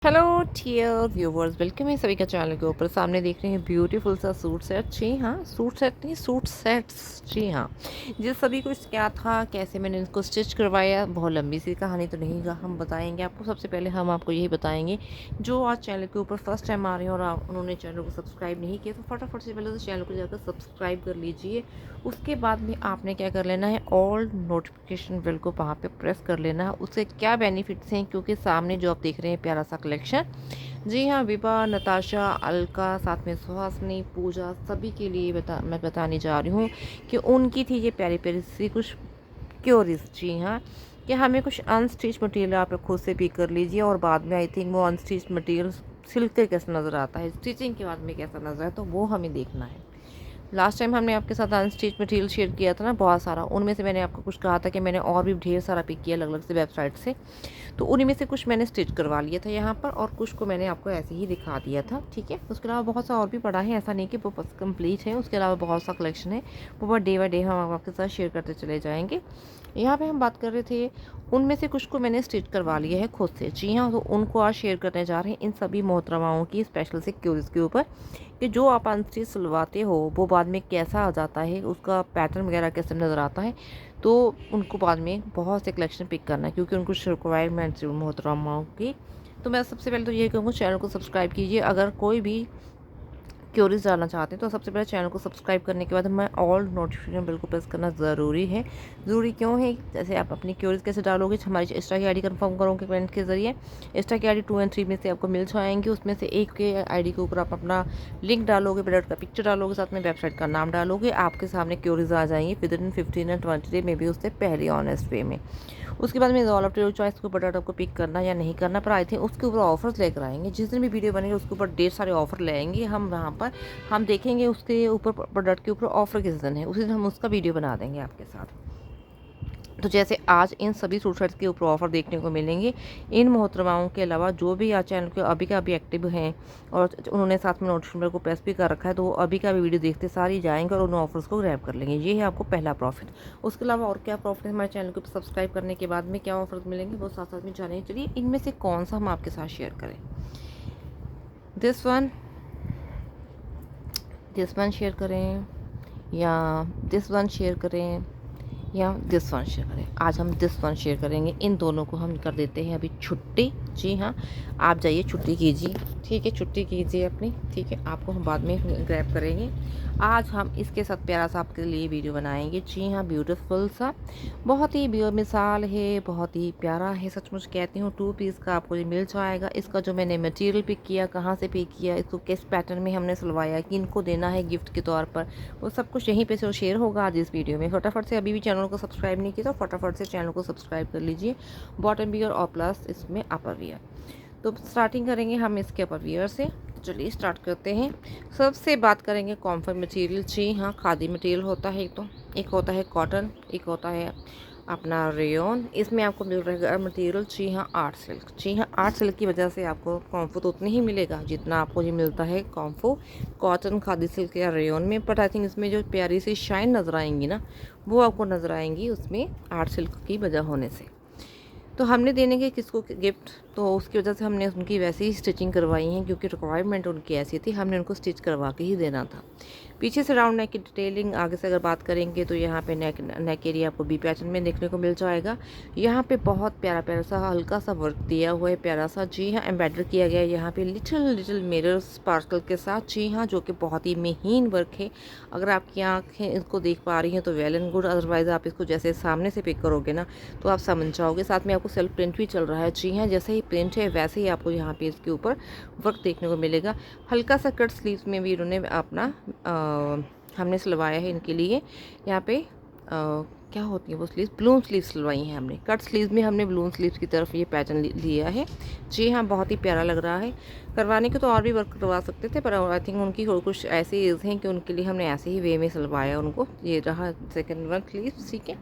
Hello dear viewers, welcome है सभी का चैनल के ऊपर। सामने देख रहे हैं ब्यूटीफुल सा सूट सेट। जी हाँ, सूट सेट नहीं, सूट सेट्स। जी हाँ, जिस सभी कुछ क्या था, कैसे मैंने इनको स्टिच करवाया, बहुत लंबी सी कहानी तो नहीं हम बताएंगे आपको। सबसे पहले हम आपको यही बताएंगे, जो आज चैनल के ऊपर फर्स्ट टाइम आ रहे हैं और उन्होंने चैनल को सब्सक्राइब नहीं किया, तो फटाफट से पहले तो चैनल को जाकर सब्सक्राइब कर लीजिए। उसके बाद में आपने क्या कर लेना है, ऑल नोटिफिकेशन बेल को वहाँ पे प्रेस कर लेना है। उससे क्या बेनिफिट्स हैं, क्योंकि सामने जो आप देख रहे हैं प्यारा सा कलेक्शन, जी हाँ, विभा, नताशा, अलका, साथ में सुहासिनी, पूजा, सभी के लिए मैं बताने जा रही हूँ कि उनकी थी ये प्यारी प्यारी सी कुछ क्योरीज। जी हाँ, कि हमें कुछ अनस्टिच मटेरियल आप खुद से पिक कर लीजिए, और बाद में आई थिंक वो अनस्टिच मटेरियल सिल्क के कैसा नज़र आता है, स्टिचिंग के बाद में कैसा नज़र है, तो वो हमें देखना है। लास्ट टाइम हमने आपके साथ अनस्टिच मटेरियल शेयर किया था ना, बहुत सारा। उनमें से मैंने आपको कुछ कहा था कि मैंने और भी ढेर सारा पिक किया अलग अलग से वेबसाइट से, तो उन्हीं में से कुछ मैंने स्टिच करवा लिया था यहाँ पर, और कुछ को मैंने आपको ऐसे ही दिखा दिया था। ठीक है, उसके अलावा बहुत सा और भी पड़ा है, ऐसा नहीं कि वो बस कंप्लीट है। उसके अलावा बहुत सा कलेक्शन है, वो डे बाई डे हम आपके साथ शेयर करते चले जाएंगे। यहाँ पे हम बात कर रहे थे, उनमें से कुछ को मैंने स्टिच करवा लिया है खुद से। जी हाँ, तो उनको आज शेयर करने जा रहे हैं, इन सभी मोहतरमाओं की स्पेशल से क्यूरीज के ऊपर, कि जो आप अनस्टिच सिलवाते हो वो बाद में कैसा आ जाता है, उसका पैटर्न वगैरह कैसे नज़र आता है। तो उनको बाद में बहुत से कलेक्शन पिक करना है, क्योंकि उनको रिक्वायरमेंट्स मोहतरमाओं की। तो मैं सबसे पहले तो यही कहूँगा, चैनल को सब्सक्राइब कीजिए। अगर कोई भी क्यूरीज डालना चाहते हैं तो सबसे पहले चैनल को सब्सक्राइब करने के बाद हमें ऑल नोटिफिकेशन बिल को प्रेस करना ज़रूरी है। ज़रूरी क्यों है, जैसे आप अपनी क्यूरीज कैसे डालोगे, हमारी इंस्टा की आईडी कंफर्म करोगे कमेंट के ज़रिए। इंस्टा की आईडी 2 और 3 में से आपको मिल जाएंगी। उसमें से एक के आईडी के ऊपर आप अपना लिंक डालोगे, प्रोडक्ट का पिक्चर डालोगे, साथ में वेबसाइट का नाम डालोगे, आपके सामने क्यूरीज आ जाएंगी विद इन 15 और 20 डे में भी, उससे पहले ऑनेस्ट वे में। उसके बाद में ऑल ऑफ योर चॉइस के ऊपर आपको पिक करना या नहीं करना, पर आई थिंक उसके ऊपर ऑफर्स लेकर आएंगे। जिस दिन भी वीडियो बनेगी उसके ऊपर ढेर सारे ऑफर ले आएंगे हम वहाँ पर। हम देखेंगे उसके ऊपर, प्रोडक्ट के ऊपर ऑफर किस दिन है, उसी दिन हम उसका वीडियो बना देंगे आपके साथ। तो जैसे आज इन सभी सूट सेट्स के ऊपर ऑफर देखने को मिलेंगे, इन मोहतरमाओं के अलावा जो भी आज चैनल के अभी का अभी एक्टिव हैं और उन्होंने साथ में नोटिफिकेशन को प्रेस भी कर रखा है, तो वो अभी का भी वीडियो देखते सारी जाएंगे और उन ऑफर्स को ग्रैब कर लेंगे। ये है आपको पहला प्रॉफिट। उसके अलावा और क्या प्रॉफिट है, हमारे चैनल को सब्सक्राइब करने के बाद में क्या ऑफर्स मिलेंगे वो साथ साथ में जानेंगे। चलिए इनमें से कौन सा हम आपके साथ शेयर करें। दिस वन शेयर करें, या दिस वन शेयर करें, या दिस वन शेयर करें। आज हम दिस वन शेयर करेंगे। इन दोनों को हम कर देते हैं अभी छुट्टी। जी हाँ, आप जाइए छुट्टी कीजिए। ठीक है, छुट्टी कीजिए अपनी। ठीक है, आपको हम बाद में ग्रैब करेंगे। आज हम इसके साथ प्यारा सा आपके लिए वीडियो बनाएंगे। जी हाँ, ब्यूटीफुल सा, बहुत ही मिसाल है, बहुत ही प्यारा है। सचमुच कहती हूँ, 2 पीस का आपको ये मिल जाएगा। इसका जो मैंने मटेरियल पिक किया, कहाँ से पिक किया, इसको किस पैटर्न में हमने सिलवाया, कि इनको देना है गिफ्ट के तौर पर, वो सब कुछ यहीं पे से शेयर होगा आज इस वीडियो में। फटाफट से, अभी भी चैनल को सब्सक्राइब नहीं किया तो फटाफट से चैनल को सब्सक्राइब कर लीजिए। बॉटम वियर और प्लस इसमें अपर वियर। तो स्टार्टिंग करेंगे हम इसके अपर वियर से। चलिए स्टार्ट करते हैं। सबसे बात करेंगे कॉम्फर्ट मटेरियल। जी हाँ, खादी मटेरियल होता है एक होता है कॉटन, एक होता है अपना रेयन। इसमें आपको मिल रहेगा मटेरियल, जी हाँ, आर्ट सिल्क। जी हाँ, आर्ट सिल्क की वजह से आपको कॉम्फो तो उतना ही मिलेगा जितना आपको ये मिलता है कॉम्फो कॉटन, खादी सिल्क या रेयन में। बट आई थिंक इसमें जो प्यारी सी शाइन नज़र आएंगी ना, वो आपको नज़र आएंगी उसमें आर्ट सिल्क की वजह होने से। तो हमने देने के किसको गिफ्ट, तो उसकी वजह से हमने उनकी वैसे ही स्टिचिंग करवाई है, क्योंकि रिक्वायरमेंट उनकी ऐसी थी, हमने उनको स्टिच करवा के ही देना था। पीछे से राउंड नेक की डिटेलिंग आगे से अगर बात करेंगे तो यहाँ पे नेक एरिया आपको बी पैटर्न में देखने को मिल जाएगा। यहाँ पे बहुत प्यारा प्यारा सा हल्का सा वर्क दिया हुआ है, प्यारा सा। जी हाँ, एम्ब्रॉयडर किया गया है यहाँ पे लिटिल मिरर स्पार्कल के साथ। जी हाँ, जो कि बहुत ही महीन वर्क है। अगर आपकी आँखें इसको देख पा रही हैं तो वेल एंड गुड, अदरवाइज आप इसको जैसे सामने से पिक करोगे ना तो आप समझ जाओगे। साथ में आपको सेल्फ प्रिंट भी चल रहा है। जी हाँ, जैसे ही प्रिंट है वैसे ही आपको यहाँ पे इसके ऊपर वर्क देखने को मिलेगा। हल्का सा कट स्लीव्स में भी इन्होंने अपना हमने सिलवाया है इनके लिए। यहाँ पे क्या होती है वो स्लीव्स, ब्लून स्लीव्स सिलवाई हैं हमने। कट स्लीव्स में हमने ब्लून स्लीव्स की तरफ ये पैटर्न लिया है। जी हाँ, बहुत ही प्यारा लग रहा है। करवाने को तो और भी वर्क करवा सकते थे, पर आई थिंक उनकी कुछ ऐसी एज हैं कि उनके लिए हमने ऐसे ही वे में सिलवाया उनको। ये रहा सेकंड वन स्लीव्स। ठीक है,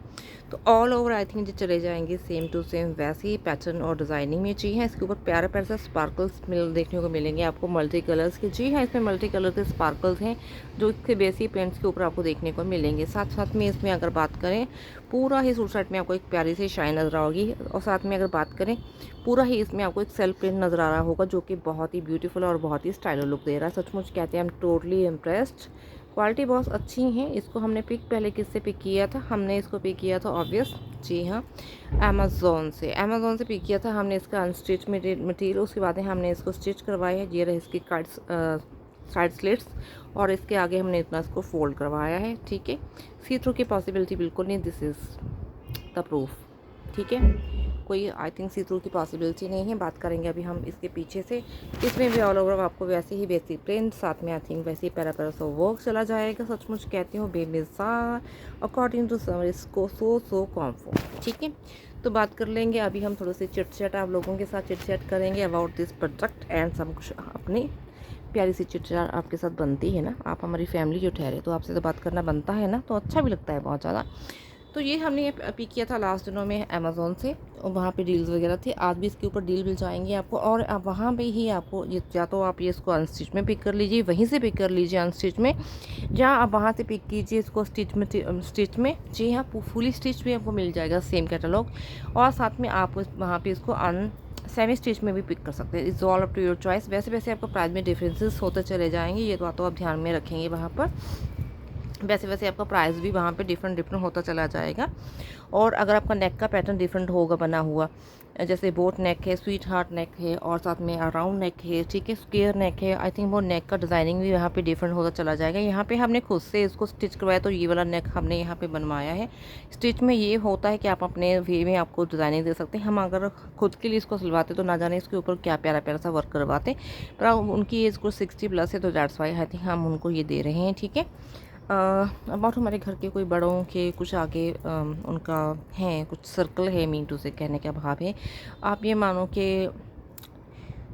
तो ऑल ओवर आई थिंक जो चले जाएंगे सेम टू सेम वैसे ही पैटर्न और डिज़ाइनिंग में। जी हाँ, इसके ऊपर प्यारे प्यारे से स्पार्कल्स देखने को मिलेंगे आपको मल्टी कलर्स के। जी हाँ, इसमें मल्टी कलर के स्पार्कल्स हैं जो इसके बेसिक प्रिंट्स के ऊपर आपको देखने को मिलेंगे। साथ साथ में इसमें अगर बात करें पूरा ही सूट सेट में आपको एक प्यारी सी शाइन नज़र आओगी। और साथ में अगर बात करें, पूरा ही इसमें आपको एक सेल्फ प्रिंट नज़र आ रहा होगा, जो कि बहुत ही ब्यूटीफुल और बहुत ही स्टाइलो लुक दे रहा है। सचमुच कहते हैं, I am totally impressed. Quality बहुत अच्छी है। इसको हमने पिक पहले किससे पिक किया था? हमने इसको पिक किया था ऑब्वियस, जी हाँ, अमेज़ोन से पिक किया था हमने इसका अनस्टिच मटेरियल। उसके बाद हमने इसको स्टिच करवाया है। ये रहे इसकी कार्ड्स, साइड स्लिट्स, और इसके आगे हमने इतना इसको फोल्ड करवाया है। ठीक है, सी थ्रू की पॉसिबिलिटी बिल्कुल नहीं, दिस इज़ द प्रूफ। ठीक है, कोई आई थिंक सी थ्रू की पॉसिबिलिटी नहीं है। बात करेंगे अभी हम इसके पीछे से। इसमें भी ऑल ओवर आपको वैसे ही बेसिक प्रिंट, साथ में आई थिंक वैसे ही पैरा पैरा सा वर्क चला जाएगा। सचमुच कहती हूँ बेमिसाल, अकॉर्डिंग टू समर इसको सो कॉम्फर्ट। ठीक है, तो बात कर लेंगे अभी हम थोड़े से चिट चैट आप लोगों के साथ चिट चैट करेंगे अबाउट दिस प्रोडक्ट एंड सब कुछ। अपनी प्यारी सी चिट चैट आपके साथ बनती है ना, आप हमारी फैमिली जो ठहरे, तो आपसे तो बात करना बनता है ना, तो अच्छा भी लगता है बहुत ज़्यादा। तो ये हमने ये पिक किया था लास्ट दिनों में अमेज़ोन से, और वहाँ पे डील्स वगैरह थे। आज भी इसके ऊपर डील मिल जाएंगे आपको, और आप वहाँ पे ही आपको या तो आप ये इसको अनस्टिच में पिक कर लीजिए, वहीं से पिक कर लीजिए अनस्टिच में, या आप वहाँ से पिक कीजिए इसको स्टिच में। जी हाँ, फुली स्टिच भी आपको मिल जाएगा सेम कैटलॉग, और साथ में आप वहाँ पर इसको सेमी स्टिच में भी पिक कर सकते हैं। It's all up to your choice. वैसे वैसे आपको प्राइस में डिफरेंसेस होते चले जाएंगे, ये तो आप ध्यान में रखेंगे वहाँ पर। वैसे वैसे आपका प्राइस भी वहाँ पे डिफरेंट होता चला जाएगा। और अगर आपका नेक का पैटर्न डिफरेंट होगा बना हुआ, जैसे बोट नेक है, स्वीट हार्ट नेक है, और साथ में राउंड नेक है, ठीक है, स्क्वायर नेक है, आई थिंक वो नेक का डिज़ाइनिंग भी यहाँ पे डिफरेंट होता चला जाएगा। यहाँ पे हमने खुद से इसको स्टिच करवाया, तो ये वाला नेक हमने यहाँ पे बनवाया है। स्टिच में ये होता है कि आप अपने वे में आपको डिज़ाइनिंग दे सकते हैं। हम अगर खुद के लिए इसको सिलवाते तो ना जाने इसके ऊपर क्या प्यारा प्यारा सा वर्क करवाते, पर उनकी एज को 60+ है, तो दैट्स वाई आई थिंक हम उनको ये दे रहे हैं। ठीक है, अबाउट हमारे घर के कोई बड़ों के कुछ आगे उनका है, कुछ सर्कल है, मीन टू से कहने का भाव है। आप ये मानो कि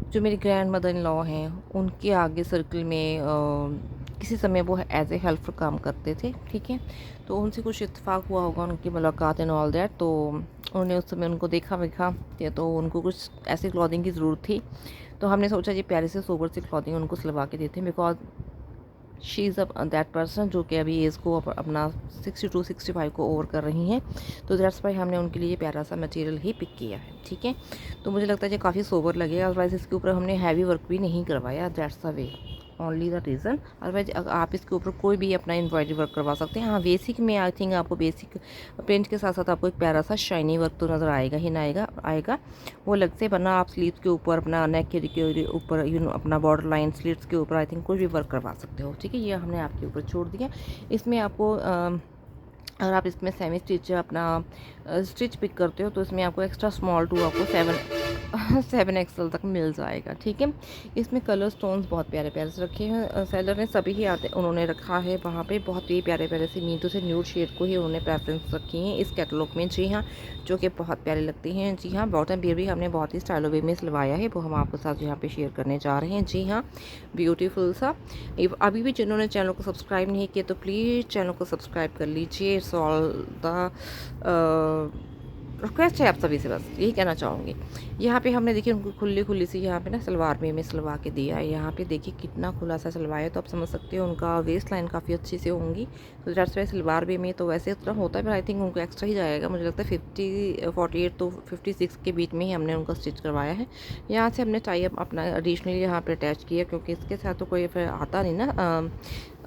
जो मेरी ग्रैंड मदर इन लॉ हैं, उनके आगे सर्कल में किसी समय वो एज ए हेल्पर काम करते थे। ठीक है, तो उनसे कुछ इत्तेफाक हुआ होगा, उनकी मुलाकात एंड ऑल दैट, तो उन्होंने उस समय उनको देखा तो उनको कुछ ऐसी क्लॉथिंग की ज़रूरत थी। तो हमने सोचा ये प्यारे से सोबर से क्लॉथिंग उनको सिलवा के देते हैं, because she is that person जो कि अभी एज को अपना 62-65 को ओवर कर रही हैं। तो दैट्स वाई हमने उनके लिए प्यारा सा मटेरियल ही पिक किया है। ठीक है, तो मुझे लगता है ये काफ़ी सोबर लगेगा, अदरवाइज़ इसके ऊपर हमने हैवी वर्क भी नहीं करवाया। That's the way, only the reason. Otherwise आप इसके ऊपर कोई भी अपना एम्ब्रॉयडरी वर्क करवा सकते हैं। हाँ, बेसिक में आई थिंक आपको बेसिक प्रिंट के साथ साथ आपको एक प्यारा सा शाइनी वर्क तो नज़र आएगा ही ना, आएगा वो अलग से। वरना आप स्लीव्स के ऊपर, अपना नेक के ऊपर, अपना बॉर्डर लाइन स्लीव्स के ऊपर आई थिंक कोई भी वर्क करवा सकते हो। ठीक है, ये हमने आपके ऊपर छोड़ दिया। इसमें आपको अगर आप इसमें सेमी स्टिच अपना स्टिच पिक करते हो, तो इसमें आपको एक्स्ट्रा स्मॉल टू आपको 7 XL तक मिल जाएगा। ठीक है, इसमें कलर स्टोन्स बहुत प्यारे प्यारे से रखे हैं। सेलर ने सभी ही आते उन्होंने रखा है वहाँ पे, बहुत ही प्यारे प्यारे से मीटू से न्यूड शेड को ही उन्होंने प्रेफरेंस रखी है इस कैटलॉग में। जी हाँ, जो कि बहुत प्यारे लगती हैं। जी हाँ, बॉटम बियर भी हमने बहुत ही स्टाइलो वे में सिलवाया है, वो हम आपके साथ यहाँ पे शेयर करने जा रहे हैं। जी हाँ, ब्यूटीफुल सा। अभी भी जिन्होंने चैनल को सब्सक्राइब नहीं किया, तो प्लीज़ चैनल को सब्सक्राइब कर लीजिए। इट्स ऑल द रिक्वेस्ट है आप सभी से, बस यही कहना चाहूँगी। यहाँ पे हमने देखिए उनको खुली सी यहाँ पे ना सलवार में सिलवा के दिया है। यहाँ पे देखिए कितना खुला सा सिलवाया, तो आप समझ सकते हो उनका वेस्ट लाइन काफ़ी अच्छी से होंगी। तो दैट्स वाई सलवार में तो वैसे इतना होता है, पर आई थिंक उनको एक्स्ट्रा ही जाएगा। मुझे लगता है 48 तो 56 के बीच में ही हमने उनका स्टिच करवाया है। यहाँ से हमने टाई अप अपना एडिशनली यहाँ पर अटैच किया, क्योंकि इसके साथ तो कोई फिर आता नहीं ना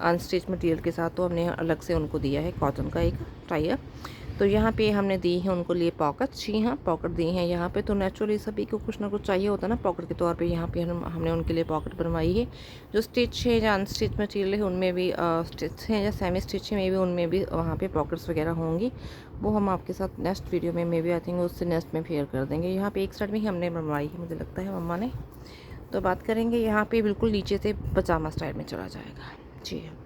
अनस्टिच मटेरियल के साथ, तो हमने अलग से उनको दिया है कॉटन का एक टाई अप। तो यहाँ पे हमने दी है उनको लिए पॉकेट। जी हाँ, पॉकेट दी हैं यहाँ पे। तो नेचुरली सभी को कुछ ना कुछ चाहिए होता है ना पॉकेट के तौर पे। यहाँ पे हमने उनके लिए पॉकेट बनवाई है। जो स्टिच है या अनस्टिच मटेरियल है उनमें भी स्टिच है या सेमी स्टिच है, मे भी उनमें भी वहाँ पे पॉकेट्स वगैरह होंगी। वो हम आपके साथ नेक्स्ट वीडियो में मे भी आई थिंक उससे नेक्स्ट में शेयर कर देंगे। यहाँ पर एक साइड में ही हमने बनवाई है, मुझे लगता है मम्मा ने। तो बात करेंगे यहाँ पर बिल्कुल नीचे से पजामा स्टाइल में चला जाएगा। जी हाँ,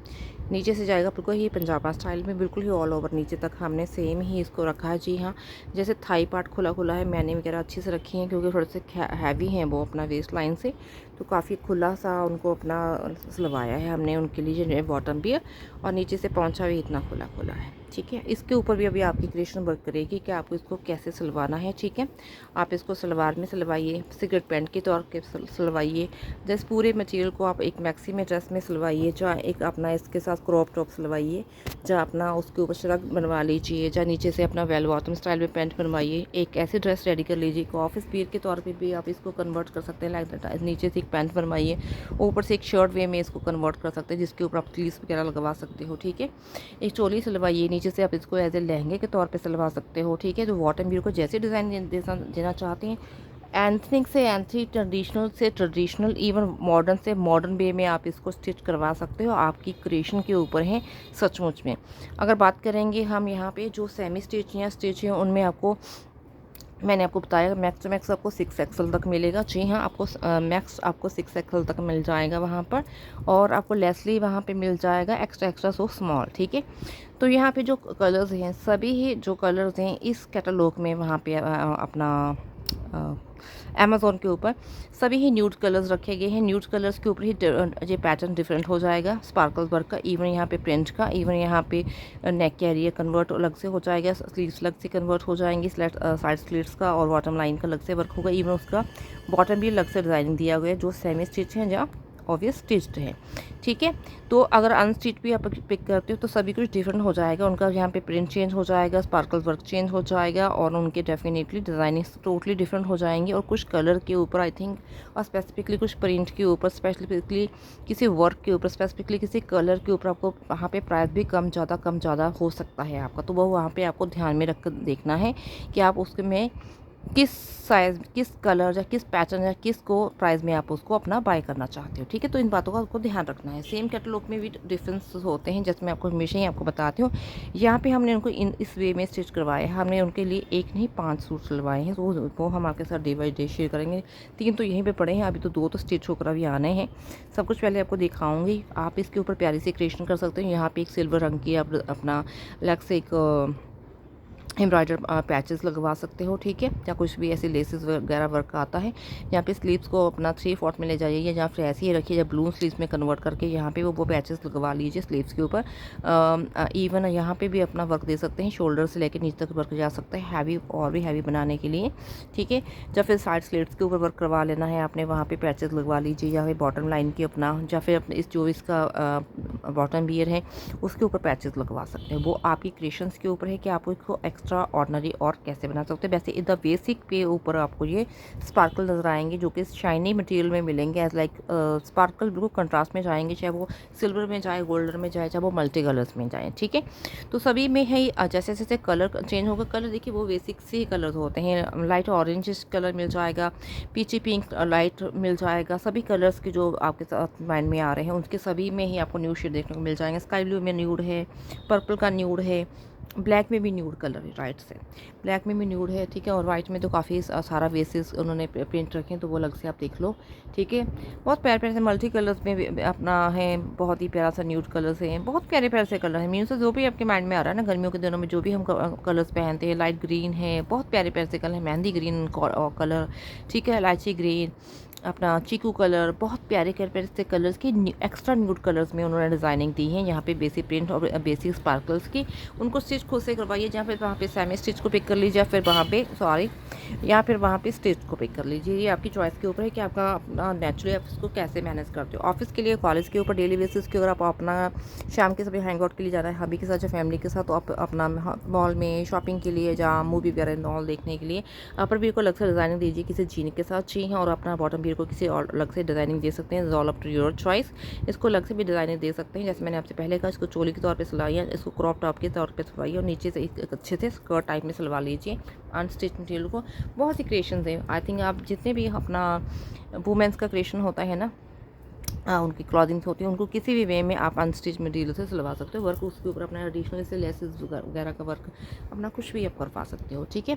नीचे से जाएगा बिल्कुल ही पंजाबा स्टाइल में, बिल्कुल ही ऑल ओवर नीचे तक हमने सेम ही इसको रखा है। जी हाँ, जैसे थाई पार्ट खुला है, मैंने वगैरह अच्छी से रखी हैं, क्योंकि थोड़े से हैवी हैं वो अपना वेस्ट लाइन से, तो काफ़ी खुला सा उनको अपना सिलवाया है हमने उनके लिए जो बॉटम भी है, और नीचे से पहुँचा भी इतना खुला है। ठीक है। इसके ऊपर भी अभी आपकी क्रिएशन वर्क करेगी कि आपको इसको कैसे सिलवाना है। ठीक है, आप इसको सलवार में सिलवाइए, सिगरेट पैंट के तौर पे सिलवाइए, जैसे पूरे मटेरियल को आप एक मैक्सी में ड्रेस में सिलवाइए, जहाँ एक अपना इसके साथ क्रॉप टॉप सिलवाइए, जहाँ अपना उसके ऊपर शर्ट बनवा लीजिए, जहाँ नीचे से अपना वेल बॉटम स्टाइल में पैंट बनवाइए, एक ऐसी ड्रेस रेडी कर लीजिए। ऑफिस वियर के तौर पर भी आप इसको कन्वर्ट कर सकते हैं। लाइक नीचे से एक पैंट बनवाइए, ऊपर से एक शर्ट वे में इसको कन्वर्ट कर सकते हैं, जिसके ऊपर आप स्लीव्स वगैरह लगवा सकते हो। ठीक है, एक चोली सिलवाइए, नीचे से आप इसको एज ए लहंगे के तौर पे सिलवा सकते हो। ठीक है, तो बॉटम व्यू को जैसे डिज़ाइन देना चाहते हैं, एंथनिक से एंथनिक, ट्रेडिशनल से ट्रेडिशनल, इवन मॉडर्न से मॉडर्न वे में आप इसको स्टिच करवा सकते हो। आपकी क्रिएशन के ऊपर है सचमुच में। अगर बात करेंगे हम यहाँ पे जो सेमी स्टिच हैं उनमें आपको मैंने आपको बताया मैक्स टू मैक्स आपको 6 एक्सल तक मिलेगा। जी हाँ, आपको मैक्स आपको 6 एक्सल तक मिल जाएगा वहाँ पर, और आपको लेसली वहाँ पे मिल जाएगा एक्स्ट्रा सो स्मॉल। ठीक है, तो यहाँ पे जो कलर्स हैं, सभी ही जो कलर्स हैं इस कैटलॉग में वहाँ पे अपना अमेज़ॉन के ऊपर सभी ही न्यूड कलर्स रखे गए हैं। न्यूड कलर्स के ऊपर ही ये पैटर्न डिफरेंट हो जाएगा, स्पार्कल वर्क का, इवन यहाँ पे प्रिंट का, इवन यहाँ पे नेक के एरिया कन्वर्ट अलग से हो जाएगा, स्लीव्स अलग से कन्वर्ट हो जाएंगी, साइड स्लीव्स का और बॉटम लाइन का अलग से वर्क होगा, इवन उसका बॉटम भी अलग से डिज़ाइनिंग दिया गया है, जो सेमी स्टिच है जहाँ ऑब्वियस स्टिच्ड है। ठीक है, तो अगर अनस्टिच भी आप पिक करते हो तो सभी कुछ डिफरेंट हो जाएगा, उनका यहाँ पे प्रिंट चेंज हो जाएगा, स्पार्कल वर्क चेंज हो जाएगा, और उनके डेफिनेटली डिज़ाइनिंग टोटली डिफरेंट हो जाएंगे। और कुछ कलर के ऊपर आई थिंक, और स्पेसिफिकली कुछ प्रिंट के ऊपर, स्पेसिफिकली किसी वर्क के ऊपर, स्पेसिफिकली किसी कलर के ऊपर आपको वहाँ पे प्राइस भी कम ज़्यादा हो सकता है आपका। तो वो वहाँ पर आपको ध्यान में रख कर देखना है कि आप उसमें किस साइज़, किस कलर या किस पैटर्न या किस को प्राइस में आप उसको अपना बाय करना चाहते हो। ठीक है, तो इन बातों का आपको ध्यान रखना है। सेम कैटलॉग में भी डिफरेंस होते हैं, जैसे मैं आपको हमेशा ही आपको बताती हूँ। यहाँ पे हमने उनको इस वे में स्टिच करवाया है, हमने उनके लिए एक नहीं 5 सूट सिलवाए हैं, तो वो हम आपके साथ डे बाई डे शेयर करेंगे। 3 तो यहीं पर पड़े हैं, अभी तो 2 तो स्टिच होकर अभी आने हैं। सब कुछ पहले आपको दिखाऊँगी। आप इसके ऊपर प्यारी से क्रिएशन कर सकते हो। यहाँ पर एक सिल्वर रंग की आप अपना अलग से एक एम्ब्रॉयडर पैचेस लगवा सकते हो। ठीक है, या कुछ भी ऐसे लेसेस वगैरह वर्क आता है। यहाँ पे स्लीव्स को अपना 3/4 में ले जाइए, या जहाँ फिर ऐसे ही रखिए, या ब्लू स्लीव्स में कन्वर्ट करके यहाँ पे वो पैचेस लगवा लीजिए स्लीव्स के ऊपर। इवन यहाँ पे भी अपना वर्क दे सकते हैं, शोल्डर से लेकर नीचे तक वर्क जा सकता है, हैवी और भी हैवी बनाने के लिए। ठीक है, या फिर साइड स्लीव्स के ऊपर वर्क करवा लेना है आपने, वहाँ पर पैचेस लगवा लीजिए, या फिर बॉटम लाइन की अपना, या फिर अपने इस जो इसका बॉटम वियर है उसके ऊपर पैचेस लगवा सकते हैं। वो आपकी क्रिएशंस के ऊपर है कि आप इसको एक्स्ट्रा ऑर्डिनरी और कैसे बना सकते हैं। वैसे द बेसिक पे ऊपर आपको ये स्पार्कल नज़र आएंगे, जो कि शाइनी मटेरियल में मिलेंगे, एज लाइक स्पार्कल बिल्कुल कंट्रास्ट में जाएंगे, चाहे वो सिल्वर में जाए, गोल्डन में जाए, चाहे वो मल्टी कलर्स में जाए। ठीक है, तो सभी में है जैसे जैसे कलर चेंज होगा, कलर देखिए वो बेसिक से ही कलर होते हैं। लाइट ऑरेंज कलर मिल जाएगा, पीची पिंक लाइट मिल जाएगा, सभी कलर्स के जो आपके साथ माइंड में आ रहे हैं उनके सभी में ही आपको न्यूड शेड देखने को मिल जाएंगे। स्काई ब्लू में न्यूड है, पर्पल का न्यूड है, ब्लैक में भी न्यूड कलर है, राइट से ब्लैक में भी न्यूड है। ठीक है, और वाइट में तो काफ़ी सारा बेसिस उन्होंने प्रिंट रखे हैं, तो वो अलग से आप देख लो। ठीक है, बहुत प्यारे प्यारे से मल्टी कलर्स में भी अपना है, बहुत ही प्यारा सा न्यूड कलर्स हैं, बहुत प्यारे प्यारे से कलर हैं। मीन्स जो भी आपके माइंड में आ रहा है ना, गर्मियों के दिनों में जो भी हम कलर्स पहनते हैं, लाइट ग्रीन है, बहुत प्यारे प्यारे से कलर है, मेहंदी ग्रीन कलर, ठीक है, इलायची ग्रीन, अपना चीकू कलर, बहुत प्यारे प्यारे से कलर्स की एक्स्ट्रा न्यूड कलर्स में उन्होंने डिज़ाइनिंग दी है। यहाँ पे बेसिक प्रिंट और बेसिक स्पार्कल्स की, उनको स्टिच खुद से करवाइए, जहाँ फिर वहाँ पे सेमी स्टिच को पिक कर लीजिए, या फिर वहाँ पे या फिर वहाँ पे स्टिच को पिक कर लीजिए। ये आपकी चॉइस के ऊपर है कि आपका अपना नेचुरली आप इसको कैसे मैनेज करते हो। ऑफिस के लिए, कॉलेज के ऊपर, डेली बेसिस के, अगर आप अपना शाम के सभी हैंग आउट के लिए जाना है हबी के साथ या फैमिली के साथ, तो आप अपना मॉल में शॉपिंग के लिए, जहाँ मूवी वगैरह मॉल देखने के लिए, अपर बियर को अलग से डिज़ाइनिंग दीजिए किसी जीन के साथ। जी हाँ, और अपना बॉटम बियर को किसी और अलग से डिज़ाइनिंग दे सकते हैं, all up to your choice. इसको अलग से भी डिज़ाइनिंग दे सकते हैं, जैसे मैंने आपसे पहले कहा, इसको चोली के तौर पे सिलवाइए, इसको क्रॉप टॉप के तौर पे सिलवाइए, और नीचे से एक अच्छे से स्कर्ट टाइप में सिलवा लीजिए अनस्टिच मटेरियल को। बहुत सी क्रिएशंस हैं, आई थिंक आप जितने भी अपना वुमेंस का क्रिएशन होता है ना, उनकी क्लॉथिंग्स होती है, उनको किसी भी वे में आप अनस्टिच मटेरियल से सिलवा सकते हो। वर्क उसके ऊपर अपना एडिशनल से लेसेस वगैरह का वर्क अपना कुछ भी आप करवा सकते हो। ठीक है,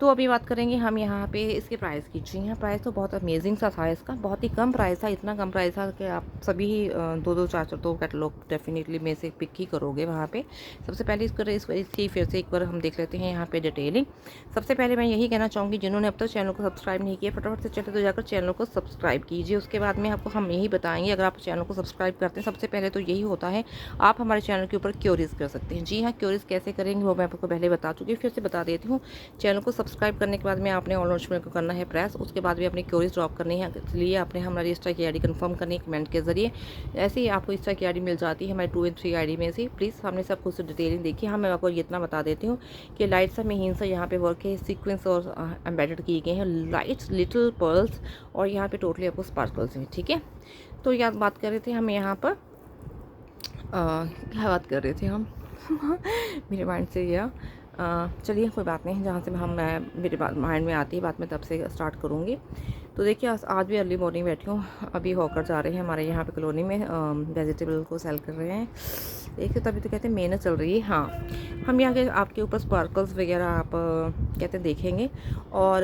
तो अभी बात करेंगे हम यहाँ पे इसके प्राइस की। जी हाँ, प्राइस तो बहुत अमेजिंग सा था इसका, बहुत ही कम प्राइस था, इतना कम प्राइस था कि आप सभी ही 2-2 4-4 2 कैटलॉग डेफिनेटली में से पिक ही करोगे वहाँ पर। सबसे पहले इसकी फिर से एक बार हम देख लेते हैं यहाँ पर डिटेलिंग। सबसे पहले मैं यही कहना चाहूँगी, जिन्होंने अब तक चैनल को सब्सक्राइब नहीं किया, फटाफट से चले तो जाकर चैनल को सब्सक्राइब कीजिए। उसके बाद में आपको हम यही बताएंगे चाहेंगे, अगर आप चैनल को सब्सक्राइब करते हैं, सबसे पहले तो यही होता है आप हमारे चैनल के ऊपर क्यूरीज कर सकते हैं। जी हाँ, क्यूरीज कैसे करेंगे वो मैं आपको पहले बता चुकी हूँ, फिर से बता देती हूँ। चैनल को सब्सक्राइब करने के बाद में आपने ऑल नोटिफिकेशन को करना है प्रेस, उसके बाद भी अपनी क्यूरीज ड्रॉप करनी है, इसलिए आपने हमारी इंस्टा की आईडी कंफर्म करनी है कमेंट के जरिए। ऐसे ही आपको इंस्टा की आईडी मिल जाती है हमारी 2 और 3 आईडी में से। प्लीज़ हमने सब कुछ डिटेलिंग देखी। हाँ, मैं आपको इतना बता देती हूँ कि लाइट सा महीन सा यहाँ पे वर्क है, सीक्वेंस और एम्बेडेड किए गए हैं लाइट्स, लिटिल पर्ल्स, और यहाँ पे टोटली आपको स्पार्कल्स हैं। ठीक है, तो याद बात कर रहे थे हम यहाँ पर क्या बात कर रहे थे हम मेरे माइंड से गया। चलिए कोई बात नहीं, जहाँ से मेरे माइंड में आती है बात मैं तब से स्टार्ट करूँगी। तो देखिए आज भी अर्ली मॉर्निंग बैठी हूँ, अभी हॉकर जा रहे हैं हमारे यहाँ पे कॉलोनी में, वेजिटेबल को सेल कर रहे हैं। देखिए तभी तो कहते हैं मेहनत चल रही है। हाँ, हम यहाँ के आपके ऊपर स्पार्कल्स वगैरह आप कहते हैं देखेंगे, और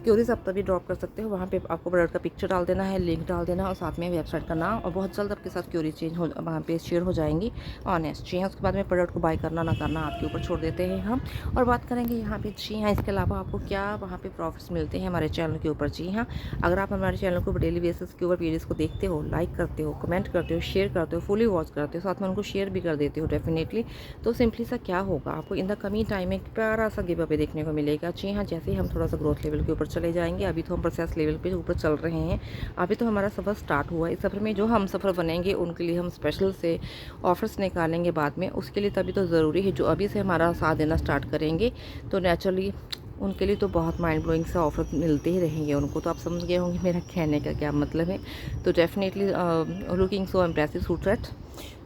क्यूरीज आप तभी ड्रॉप कर सकते हो। वहाँ पे आपको प्रोडक्ट का पिक्चर डाल देना है, लिंक डाल देना, और साथ में वेबसाइट का नाम, और बहुत जल्द आपके साथ क्यूरीज चेंज हो वहाँ पे शेयर हो जाएंगी ऑनेस्ट। जी हाँ, उसके बाद में प्रोडक्ट को बाय करना ना करना आपके ऊपर छोड़ देते हैं हम। और बात करेंगे यहाँ पे, जी हाँ, इसके अलावा आपको क्या वहाँ पे प्रॉफिट्स मिलते हैं हमारे चैनल के ऊपर। जी हाँ, अगर आप हमारे चैनल को डेली बेसिस के ऊपर वीडियोज़ को देखते हो, लाइक करते हो, कमेंट करते हो, शेयर करते हो, फुली वॉच करते हो, साथ में उनको शेयर भी कर देते हो डेफिनेटली, तो सिंपली सा क्या होगा, आपको इन द कमिंग टाइम में प्यारा सा गिव अवे देखने को मिलेगा। जी हाँ, जैसे ही हम थोड़ा सा ग्रोथ लेवल के ऊपर चले जाएंगे, अभी तो हम प्रोसेस लेवल पे ऊपर चल रहे हैं, अभी तो हमारा सफ़र स्टार्ट हुआ है। इस सफ़र में जो हम सफ़र बनेंगे उनके लिए हम स्पेशल से ऑफर्स निकालेंगे बाद में, उसके लिए तभी तो ज़रूरी है जो अभी से हमारा साथ देना स्टार्ट करेंगे, तो नेचुरली उनके लिए तो बहुत माइंड ब्लोइंग से ऑफर मिलते ही रहेंगे उनको। तो आप समझ गए होंगे मेरा कहने का क्या मतलब है। तो definitely looking so impressive suit set,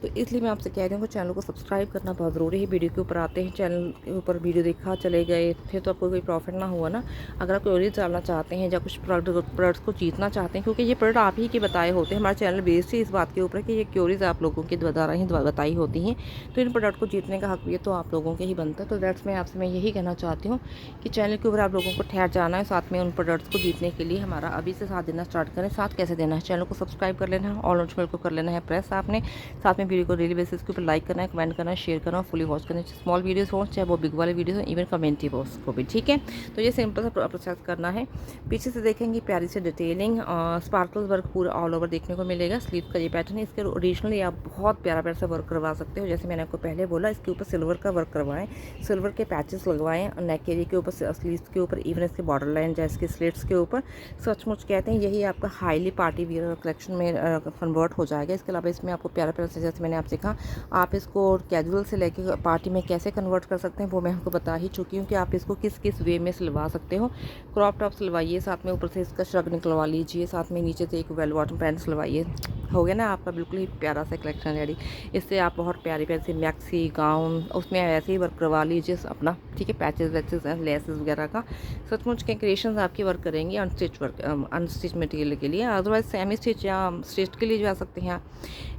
तो इसलिए मैं आपसे कह रही हूँ कि चैनल को सब्सक्राइब करना बहुत ज़रूरी है। वीडियो के ऊपर आते हैं, चैनल के ऊपर वीडियो देखा चले गए, फिर तो आपको कोई प्रॉफिट ना हुआ ना। अगर आप क्यूरीज डालना चाहते हैं या कुछ प्रोडक्ट्स को जीतना चाहते हैं, क्योंकि ये प्रोडक्ट आप ही के बताए होते हैं, हमारा चैनल बेस्ड ही इस बात के ऊपर कि ये क्यूरीज आप लोगों के द्वारा ही बताई होती हैं, तो इन प्रोडक्ट को जीतने का हक भी तो आप लोगों के ही बनता है। तो दैट्स मैं आपसे यही कहना चाहती हूँ कि चैनल के ऊपर आप लोगों को ठहर जाना है, साथ में उन प्रोडक्ट्स को जीतने के लिए हमारा अभी से साथ देना स्टार्ट करें। साथ कैसे देना है, चैनल को सब्सक्राइब कर लेना है, ऑल नोटिफिकेशन को कर लेना है प्रेस आपने, साथ में वीडियो को डेली बेसिस के ऊपर लाइक करना है, कमेंट करना है, शेयर करना, फुली वॉच करना है, स्मॉल वीडियोस हो चाहे वो बिग वाले वीडियोस हो, इवन कमेंटी बॉक्स को भी। ठीक है, तो ये सिंपल सा प्रोसेस करना है। पीछे से देखेंगे प्यारी से डिटेलिंग स्पार्कल वर्क पूरा ऑल ओवर देखने को मिलेगा। स्लीव का ये पैटर्न है, इसके ओरिजिनली आप बहुत प्यारा प्यारा सा वर्क करवा सकते हो। जैसे मैंने आपको पहले बोला, इसके ऊपर सिल्वर का वर्क करवाएं, सिल्वर के पैचेस लगवाएं नेक एरिया के ऊपर, स्लीव्स के ऊपर, इवन इसके बॉर्डर लाइन जैसे कि स्लिट्स के ऊपर। सचमुच कहते हैं यही आपका हाईली पार्टी वियर कलेक्शन में कन्वर्ट हो जाएगा। इसके अलावा इसमें आपको प्यारा प्यारा से, जैसे मैंने आपसे कहा, आप इसको कैजुअल से लेके पार्टी में कैसे कन्वर्ट कर सकते हैं वो मैं आपको बता ही चुकी हूँ कि आप इसको किस किस वे में सिलवा सकते हो। क्रॉप टॉप सिलवाइए, साथ में ऊपर से इसका श्रग निकलवा लीजिए, साथ में नीचे से एक वेल बॉटम पैंट सिलवाइए, हो गया ना आपका बिल्कुल ही प्यारा सा कलेक्शन रेडी। इससे आप बहुत प्यारी प्यारी सी मैक्सी गाउन उसमें ऐसे ही वर्क करवा लीजिए अपना। ठीक है, पैचेस वैचेस लेसेस वगैरह का सचमुच के क्रिएशन आपकी वर्क करेंगी अनस्टिच वर्क, अनस्टिच मटेरियल के लिए। अदरवाइज सेमी स्टिच या स्टिच के लिए जा सकते हैं।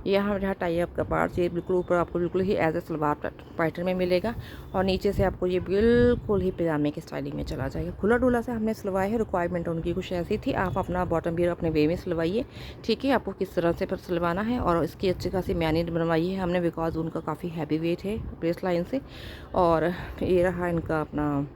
यहाँ जहाँ टाई अप का पार्ट ये बिल्कुल ऊपर आपको बिल्कुल ही एज ए सलवार पैटर्न में मिलेगा, और नीचे से आपको ये बिल्कुल ही पजामे की स्टाइलिंग में चला जाएगा। खुला डुला से हमने सिलवाया है, रिक्वायरमेंट उनकी कुछ ऐसी थी। आप अपना बॉटम भी अपने वे में सिलवाइए। ठीक है, आपको किस तरह से पर सिलवाना है, और इसकी अच्छी खासी मैनेज बनवाई है हमने, बिकॉज उनका काफ़ी हैवी वेट है ब्रेस्ट लाइन से। और ये रहा इनका अपना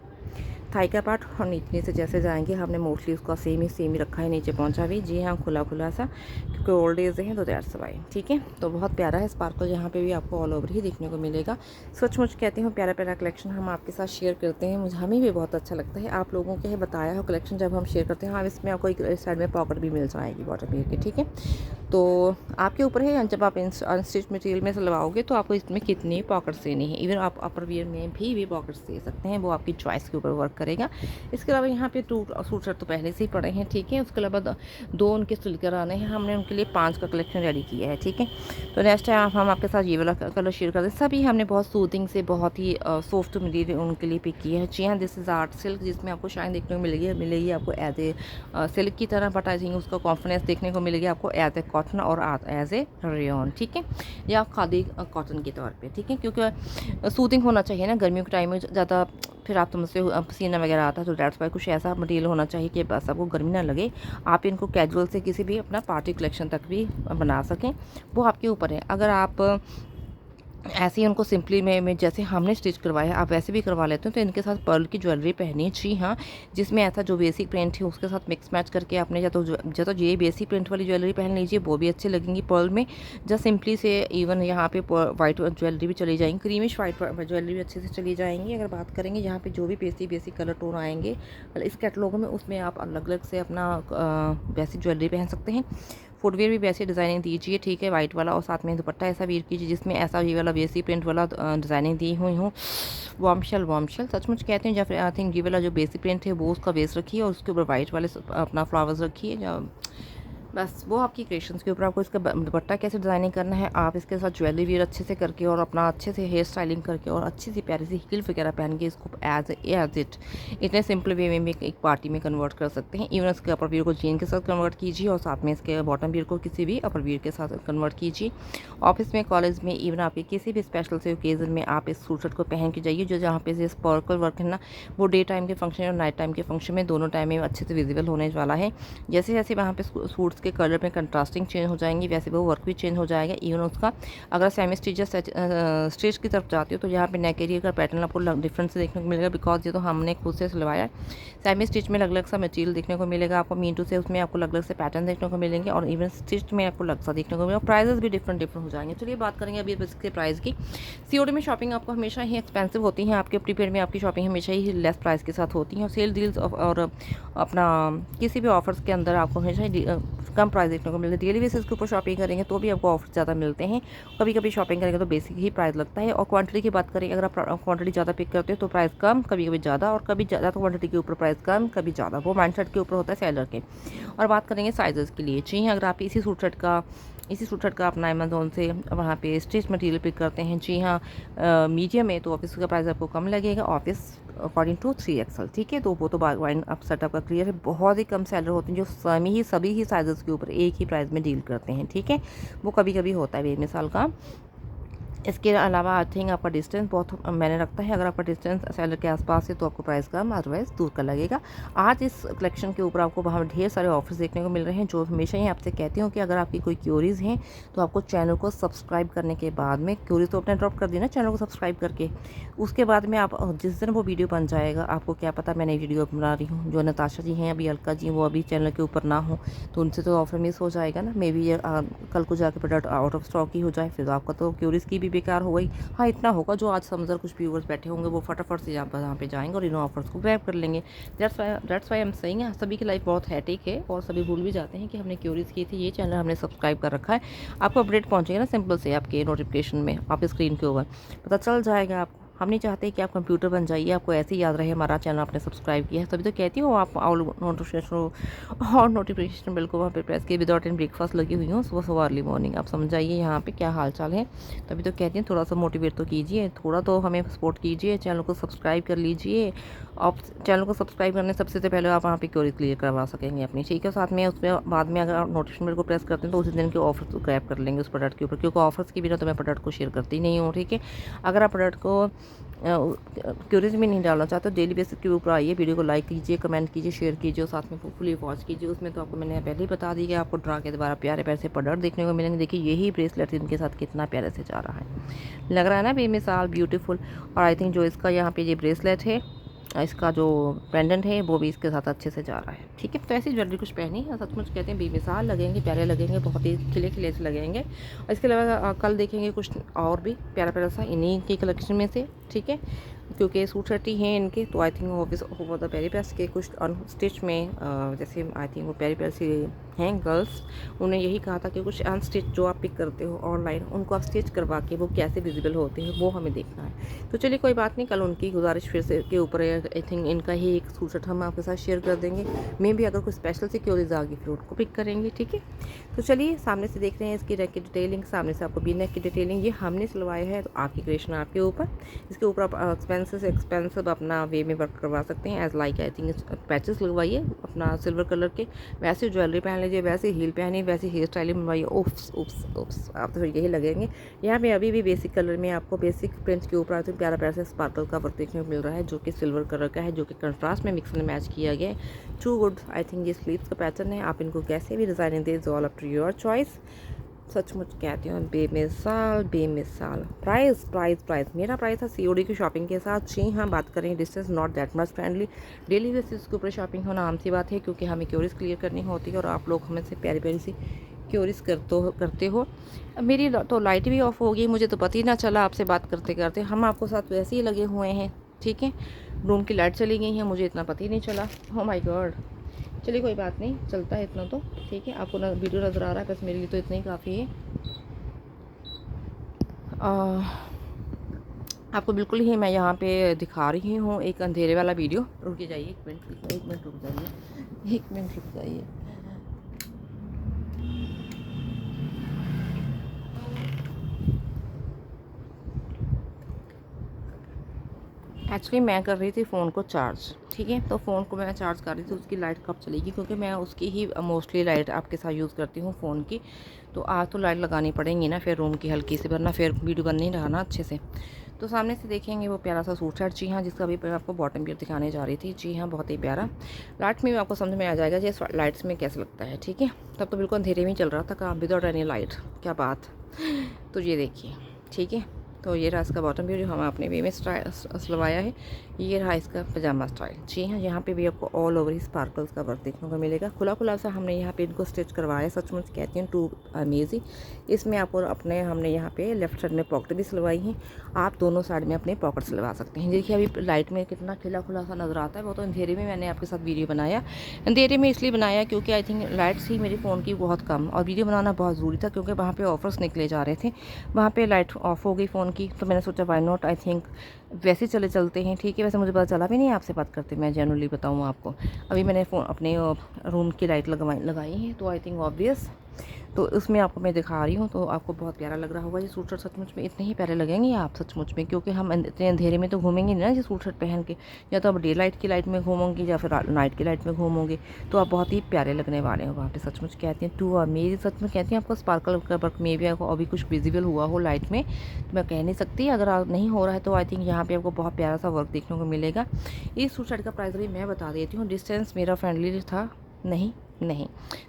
थाई का पार्ट, और नीचे से जैसे जाएंगे हमने मोस्टली उसका सेम ही रखा है, नीचे पहुंचा भी। जी हाँ, खुला खुला सा, क्योंकि ओल्ड एज है तो दैट्स वाई। ठीक है, तो बहुत प्यारा है स्पार्कल, यहाँ पे भी आपको ऑल ओवर ही देखने को मिलेगा। सचमुच कहती हूँ प्यारा प्यारा कलेक्शन हम आपके साथ शेयर करते हैं, हमें भी बहुत अच्छा लगता है। आप लोगों के बताया हो कलेक्शन जब हम शेयर करते हैं। हाँ, इसमें आपको एक साइड में पॉकेट भी मिल जाएगी बॉटम एयर की। ठीक है, तो आपके ऊपर है, जब आप अनस्टिच मटेरियल में सिलवाओगे तो आपको इसमें कितनी पॉकेट्स देनी है। इवन आप अपर वियर में भी पॉकेट्स दे सकते हैं, वो आपकी चॉइस के ऊपर वर्क करेगा। इसके अलावा यहाँ पे 2 सूट सेट तो पहले से ही पड़े हैं। ठीक है, उसके अलावा 2 उनके सिलकर आने हैं, हमने उनके लिए 5 का कलेक्शन रेडी किया है। ठीक है, तो नेक्स्ट टाइम हम आपके साथ ये वाला कलर शेयर कर दें। सभी हमने बहुत सूदिंग से, बहुत ही सॉफ्ट मटेरियल उनके लिए पिक किया है। जी हाँ, दिस इज़ आर्ट सिल्क, जिसमें आपको शाइन देखने को मिलेगी आपको एज ए सिल्क की तरह, बट आई थिंक उसका कॉन्फिडेंस देखने को मिलेगी आपको एज ए कॉटन और एज ए रेयन। ठीक है, या खादी कॉटन के तौर पे। ठीक है, क्योंकि सूदिंग होना चाहिए ना, गर्मियों के टाइम में ज़्यादा फिर आप तुमसे पसीना वगैरह आता है, तो डेट्स वाई कुछ ऐसा मटेरियल होना चाहिए कि बस आपको गर्मी ना लगे, आप इनको कैजुअल से किसी भी अपना पार्टी कलेक्शन तक भी बना सकें, वो आपके ऊपर है। अगर आप ऐसे ही उनको सिंपली में जैसे हमने स्टिच करवाया आप वैसे भी करवा लेते हो। तो इनके साथ पर्ल की ज्वेलरी पहनी, जी हाँ, जिसमें ऐसा जो बेसिक प्रिंट है उसके साथ मिक्स मैच करके आपने या तो ये बेसिक प्रिंट वाली ज्वेलरी पहन लीजिए, वो भी अच्छी लगेंगी पर्ल में। जस्ट सिंपली से इवन यहाँ पे वाइट ज्वेलरी भी चली जाएंगी, क्रीमिश वाइट ज्वेलरी भी अच्छे से चली जाएंगी। अगर बात करेंगे यहाँ पे जो भी बेसिक कलर टोन आएंगे इस कैटलॉग में, उसमें आप अलग अलग से अपना बेसिक ज्वेलरी पहन सकते हैं। फुटवेयर भी वैसे डिज़ाइनिंग दीजिए, ठीक है, वाइट वाला, और साथ में दुपट्टा ऐसा वेयर कीजिए जिसमें ऐसा ये वाला बेसिक प्रिंट वाला डिज़ाइनिंग दी हुई हूँ। वॉमशल सचमुच कहते हैं, या फिर आई थिंक ये वाला जो बेसिक प्रिंट है वो उसका बेस रखिए और उसके ऊपर वाइट वाले अपना फ्लावर्स रखिए। बस वो आपकी क्रिएशंस के ऊपर, आपको इसका दुपट्टा कैसे डिज़ाइनिंग करना है, आप इसके साथ ज्वेलरी वेयर अच्छे से करके और अपना अच्छे से हेयर स्टाइलिंग करके और अच्छी सी प्यारी सी हील वगैरह पहन के इसको एज इट इतने सिंपल वे में एक पार्टी में कन्वर्ट कर सकते हैं। इवन इसके अपर वियर को जीन के साथ कन्वर्ट कीजिए और साथ में इसके बॉटम वियर को किसी भी अपर वियर के साथ कन्वर्ट कीजिए। ऑफिस में, कॉलेज में, इवन आपके किसी भी स्पेशल से ओकेजन में आप इस सूट शर्ट को पहन के जाइए, जो जहाँ पे ये स्पार्कल वर्क है ना, वो डे टाइम के फंक्शन और नाइट टाइम के फंक्शन में दोनों टाइम में अच्छे से विजिबल होने वाला है। जैसे जैसे वहाँ पे सूट्स के कलर में कंट्रास्टिंग चेंज हो जाएंगी वैसे वो वर्क भी चेंज हो जाएगा। इवन उसका अगर सेमी स्टिच स्टिच की तरफ जाती हो तो यहाँ पे नेक एरिया का पैटर्न आपको डिफरेंस देखने को मिलेगा, बिकॉज ये तो हमने खुद से सिलवाया है। सेमी स्टिच में अलग अलग सा मटेरियल देखने को मिलेगा आपको, मीटू से उसमें आपको अलग अलग से पैटर्न देखने को मिलेंगे और इवन स्टिच में आपको अलग सा देखने को मिलेगा। प्राइजेस भी डिफरेंट हो जाएंगे। चलिए बात करेंगे अभी इसके प्राइस की। सीओडी में शॉपिंग आपको हमेशा ही एक्सपेंसिव होती है, आपके प्रीपेड में आपकी शॉपिंग हमेशा ही लेस प्राइस के साथ होती है, और सेल डील्स और अपना किसी भी ऑफर्स के अंदर आपको हमेशा ही कम प्राइस देखने को मिलता है। डेली बेसिस के ऊपर शॉपिंग करेंगे तो भी आपको ऑफर ज़्यादा मिलते हैं, कभी कभी शॉपिंग करेंगे तो बेसिक ही प्राइस लगता है। और क्वांटिटी की बात करें, अगर आप क्वांटिटी ज़्यादा पिक करते हो तो प्राइस कम, कभी कभी ज़्यादा, और कभी ज़्यादा क्वांटिटी के ऊपर प्राइस कम, कभी ज़्यादा, वो माइंडसेट के ऊपर होता है सेलर के। और बात करेंगे साइज़ की लिए, जी हाँ, अगर आप इसी सूट शर्ट का अपना अमेजोन से वहाँ पे स्टिच मटेरियल पिक करते हैं, जी हाँ, मीडियम है तो ऑफिस का प्राइस आपको कम लगेगा, ऑफिस अकॉर्डिंग टू 3XL, ठीक है। तो वो तो वाइन अब सेटअप का क्लियर है। बहुत ही कम सेलर होते हैं जो सभी ही साइजेस के ऊपर एक ही प्राइस में डील करते हैं, ठीक है। वो कभी कभी होता है बेमिसाल का। इसके अलावा आई थिंक आपका डिस्टेंस बहुत मैंने रखता है, अगर आपका डिस्टेंस सेलर के आसपास है तो आपको प्राइस कम, अदरवाइज दूर का लगेगा। आज इस कलेक्शन के ऊपर आपको वहाँ ढेर सारे ऑफर्स देखने को मिल रहे हैं, जो हमेशा ही आपसे कहती हूँ कि अगर आपकी कोई क्यूरीज़ हैं तो आपको चैनल को सब्सक्राइब करने के बाद में, क्यूरीज तो अपने ड्रॉप कर दी ना चैनल को सब्सक्राइब करके, उसके बाद में आप जिस दिन वो वीडियो बन जाएगा, आपको क्या पता मैं नई वीडियो बना रही हूँ, जो नताशा जी हैं अभी अलका जी वो अभी चैनल के ऊपर ना हो तो उनसे तो ऑफर मिस हो जाएगा ना, मे बी कल को जाके प्रोडक्ट आउट ऑफ स्टॉक ही हो जाए, फिर आपका तो क्यूरीज की भी बेकार हो गई। हाँ, इतना होगा जो आज समझकर कुछ व्यूवर्स बैठे होंगे वो फटाफट से यहाँ पे जाएंगे और इन ऑफर्स को ग्रैब कर लेंगे। That's why I am saying, सभी की लाइफ बहुत हैटिक है और सभी भूल भी जाते हैं कि हमने क्यूरीज की थी, ये चैनल हमने सब्सक्राइब कर रखा है। आपको अपडेट पहुँचेगा ना सिंपल से आपके नोटिफिकेशन में, आपके स्क्रीन के ऊपर पता चल जाएगा आपको। हम नहीं चाहते कि आप कंप्यूटर बन जाइए, आपको ऐसे ही याद रहे हमारा चैनल आपने सब्सक्राइब किया है, तभी तो कहती हूँ आप नोटिफिकेशन बिल को वहाँ पे प्रेस किए, विदाउट इन ब्रेकफास्ट लगी हुई हूँ सुबह सुबह अर्ली मॉर्निंग। आप समझ जाइए यहाँ पे क्या हाल चाल है, तभी तो कहती हैं थोड़ा सा मोटिवेट तो कीजिए, थोड़ा तो हमें सपोर्ट कीजिए, चैनल को सब्सक्राइब कर लीजिए। आप चैनल को सब्सक्राइब करने सबसे पहले आप वहाँ पे क्वेरी क्लियर करवा सकेंगे अपनी, ठीक है। साथ में उसमें बाद में अगर आप नोटिफिकेशन बिल को प्रेस करते हैं तो उसी दिन के ऑफर ग्रैब कर लेंगे उस प्रोडक्ट के ऊपर, क्योंकि ऑफर्स के बिना तो मैं प्रोडक्ट को शेयर करती नहीं हूँ, ठीक है। अगर आप प्रोडक्ट को क्यूरीज में नहीं डालना चाहते तो डेली बेसिस के ऊपर आइए, वीडियो को लाइक कीजिए, कमेंट कीजिए, शेयर कीजिए और साथ में फुली वॉच कीजिए। उसमें तो आपको मैंने पहले ही बता दी कि आपको ड्रा के द्वारा प्यारे प्यारे से प्रोडक्ट देखने को मिलेंगे। देखिए यही ब्रेसलेट इनके साथ कितना प्यारे से जा रहा है, लग रहा है ना बेमिसाल ब्यूटीफुल। और आई थिंक जो इसका यहाँ पे ये ब्रेसलेट है, इसका जो पेंडेंट है वो भी इसके साथ अच्छे से जा रहा है, ठीक है। तो ऐसी ज्वेलरी कुछ पहनी है, सचमुच कहते हैं बेमिसाल लगेंगे, प्यारे लगेंगे, बहुत ही खिले खिले से लगेंगे। और इसके अलावा कल देखेंगे कुछ और भी प्यारा प्यारा सा इन्हीं के कलेक्शन में से, ठीक है, क्योंकि सूट शर्ट ही हैं इनके। तो आई थिंक ऑफिस हो द पेरी पेस के कुछ अनस्टिच में जैसे आई थिंक वो पेरी पेस हैं गर्ल्स, उन्हें यही कहा था कि कुछ अनस्टिच जो आप पिक करते हो ऑनलाइन उनको आप स्टिच करवा के वो कैसे विजिबल होते हैं वो हमें देखना है। तो चलिए कोई बात नहीं, कल उनकी गुजारिश फिर से के ऊपर आई थिंक इनका ही एक सूट शर्ट हम आपके साथ शेयर कर देंगे। मे भी अगर कोई स्पेशल सिक्योरिटीज आ गई फिर उनको पिक करेंगे, ठीक है। तो चलिए सामने से देख रहे हैं इसकी नेक की डिटेलिंग, सामने से आपको बी नेक की डिटेलिंग, ये हमने सिलवाया है तो आपकी क्रिएशन आपके ऊपर। इसके ऊपर आप एक्सपेंसिव अपना वे में वर्क करवा सकते हैं, as like I think patches लगवाइए अपना सिल्वर कलर के, वैसे ज्वेलरी पहन लीजिए, वैसे हील पहनिए, वैसे हेयर स्टाइलिंग बनवाइए। उफ्स उफ्स उफ्स, आप तो फिर यही लगेंगे। यहाँ पे अभी भी बेसिक कलर में आपको बेसिक प्रिंट के ऊपर आई थिंक प्यारा प्यारा से स्पार्कल का वर्क देखने को मिल रहा है, जो कि सिल्वर कलर का है, जो कि कंट्रास्ट में मिक्स में मैच किया गया है। Too good. आई थिंक ये स्लीव्स का पैटर्न है, आप इनको कैसे भी डिज़ाइनिंग दे, is all up to your choice. सचमुच कहती हूँ बेमिसाल बेमिसाल। प्राइस प्राइस प्राइस मेरा प्राइस था सीओडी की शॉपिंग के साथ। जी हाँ, बात करें distance not that much friendly. Daily basis के ऊपर शॉपिंग होना आम सी बात है, क्योंकि हमें क्योरीज क्लियर करनी होती है और आप लोग हमें से प्यारी प्यारी सी क्योरीज करते हो। मेरी तो लाइट भी ऑफ हो गई, मुझे तो पता ही ना चला आपसे बात करते करते। हम आपको साथ वैसे ही लगे हुए हैं, ठीक है। रूम की लाइट चली गई है, मुझे इतना पता ही नहीं चला। Oh my God. चलिए कोई बात नहीं, चलता है इतना तो, ठीक है। आपको ना वीडियो नज़र आ रहा है, बस मेरे लिए तो इतना ही काफ़ी है। आपको बिल्कुल ही मैं यहाँ पे दिखा रही हूँ एक अंधेरे वाला वीडियो। रुक के जाइए, एक मिनट रुक जाइए, एक मिनट रुक जाइए। एक्चुअली मैं कर रही थी फ़ोन को चार्ज, ठीक है। तो फ़ोन को मैं चार्ज कर रही थी, उसकी लाइट कब चलेगी, क्योंकि मैं उसकी ही मोस्टली लाइट आपके साथ यूज़ करती हूँ फ़ोन की। तो आज तो लाइट लगानी पड़ेंगी ना फिर रूम की हल्की सी, वरना फिर वीडियो बन नहीं रहा ना अच्छे से। तो सामने से देखेंगे वो प्यारा सा सूट सेट। जी हाँ, जिसका भी मैं आपको बॉटम भी दिखाने जा रही थी। जी हाँ, बहुत ही प्यारा। लाइट में भी आपको समझ में आ जाएगा जैसे लाइट्स में कैसा लगता है, ठीक है। तब तो बिल्कुल अंधेरे में चल रहा था काम, विदाउट एनी लाइट, क्या बात। तो ये देखिए, ठीक है। तो ये रहा इसका बॉटम भी जो हम अपने वे में सिलवाया है। ये रहा इसका पजामा स्टाइल। जी हाँ, यहाँ पे भी आपको ऑल ओवर ही स्पार्कल्स का वर्क देखने को मिलेगा। खुला खुला सा हमने यहाँ पे इनको स्टिच करवाया। सचमुच कहती हूँ टू अमेजिंग। इसमें आपको अपने हमने यहाँ पे लेफ्ट साइड में पॉकेट भी सिलवाई है। आप दोनों साइड में अपने पॉकेट सिलवा सकते हैं। देखिए अभी लाइट में कितना खिला खुला सा नज़र आता है, वो तो अंधेरे में मैंने आपके साथ वीडियो बनाया। अंधेरे में इसलिए बनाया क्योंकि आई थिंक लाइट्स ही मेरे फ़ोन की बहुत कम, और वीडियो बनाना बहुत ज़रूरी था क्योंकि वहाँ पर ऑफर्स निकले जा रहे थे। वहाँ पर लाइट ऑफ हो गई फ़ोन की, तो मैंने सोचा वाई नॉट, आई थिंक वैसे चलते हैं, ठीक है। वैसे मुझे पता चला भी नहीं आपसे बात करते, मैं जनरली बताऊँ आपको। अभी मैंने फ़ोन अपने रूम की लाइट लगाई है, तो आई थिंक ऑब्वियस, तो उसमें आपको मैं दिखा रही हूँ। तो आपको बहुत प्यारा लग रहा होगा ये सूट शर्ट। सचमुच में इतने ही प्यारे लगेंगे आप सचमुच में, क्योंकि हम इतने अंधेरे में तो घूमेंगे नहीं ना ये सूट शर्ट पहन के। या तो आप डे लाइट की लाइट में घूमोगे या फिर नाइट की लाइट में घूमोगे, तो आप बहुत ही प्यारे लगने वाले हो वहाँ पे। सचमुच कहती हैं टू अमेजिंग। सचमुच कहती हैं आपको स्पार्कल का वर्क में भी आपको अभी कुछ विजिबल हुआ हो लाइट में, तो मैं कह नहीं सकती। अगर आप नहीं हो रहा है तो आई थिंक यहाँ पे आपको बहुत प्यारा सा वर्क देखने को मिलेगा। इस सूट शर्ट का प्राइस अभी मैं बता देती हूँ। डिस्टेंस मेरा फ्रेंडली था, नहीं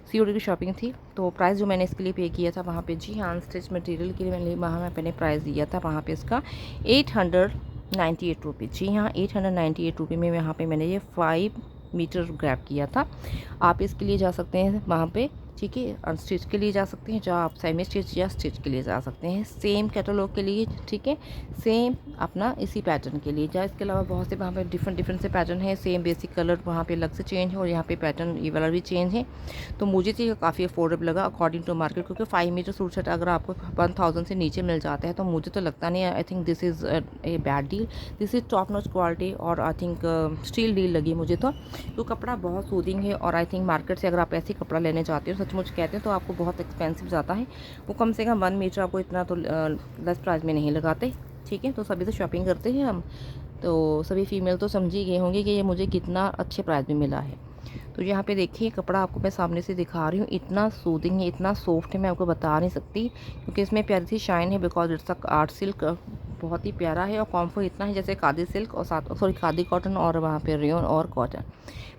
सीओडी की शॉपिंग थी। तो प्राइस जो मैंने इसके लिए पे किया था वहाँ पे, जी हाँ, स्टिच मटेरियल के लिए मैंने वहाँ मैंने प्राइस दिया था वहाँ पे इसका 898 रुपये। जी हाँ, 898 रुपये में यहाँ पे मैंने ये 5 मीटर ग्रैब किया था। आप इसके लिए जा सकते हैं वहाँ पे, ठीक है। अनस्टिच के लिए जा सकते हैं, जहाँ आप सेमी स्टिच या स्टिच के लिए जा सकते हैं, सेम कैटलॉग के लिए, ठीक है। सेम अपना इसी पैटर्न के लिए जहाँ, इसके अलावा बहुत से वहाँ पे डिफरेंट से पैटर्न है। सेम बेसिक कलर वहाँ पे अलग से चेंज है, और यहाँ पे पैटर्न ये वाला भी चेंज है। तो मुझे तो ये काफ़ी अफोर्डेबल लगा अकॉर्डिंग टू मार्केट, क्योंकि 5 मीटर सूट सेट अगर आपको 1000 से नीचे मिल जाता है तो मुझे तो लगता नहीं है। I think this is a bad deal, this is top notch quality, और आई थिंक स्टील डील लगी मुझे तो कपड़ा बहुत सूदिंग है। और आई थिंक मार्केट से अगर आप ऐसे कपड़ा लेने जाते हो सचमुच कहते हैं तो आपको बहुत एक्सपेंसिव जाता है। वो कम से कम 1 मीटर आपको इतना तो लेस प्राइस में नहीं लगाते, ठीक है। तो सभी तो शॉपिंग करते हैं हम, तो सभी फीमेल तो समझ ही गए होंगे कि ये मुझे कितना अच्छे प्राइस में मिला है। तो यहाँ पे देखिए कपड़ा आपको मैं सामने से दिखा रही हूँ, इतना सूदिंग है, इतना सॉफ्ट है, मैं आपको बता नहीं सकती, क्योंकि इसमें प्यारी सी शाइन है। Because it's a art silk, बहुत ही प्यारा है। और कॉम्फर्ट इतना है जैसे खादी सिल्क और साथ खादी कॉटन, और वहाँ पे रेयन और कॉटन।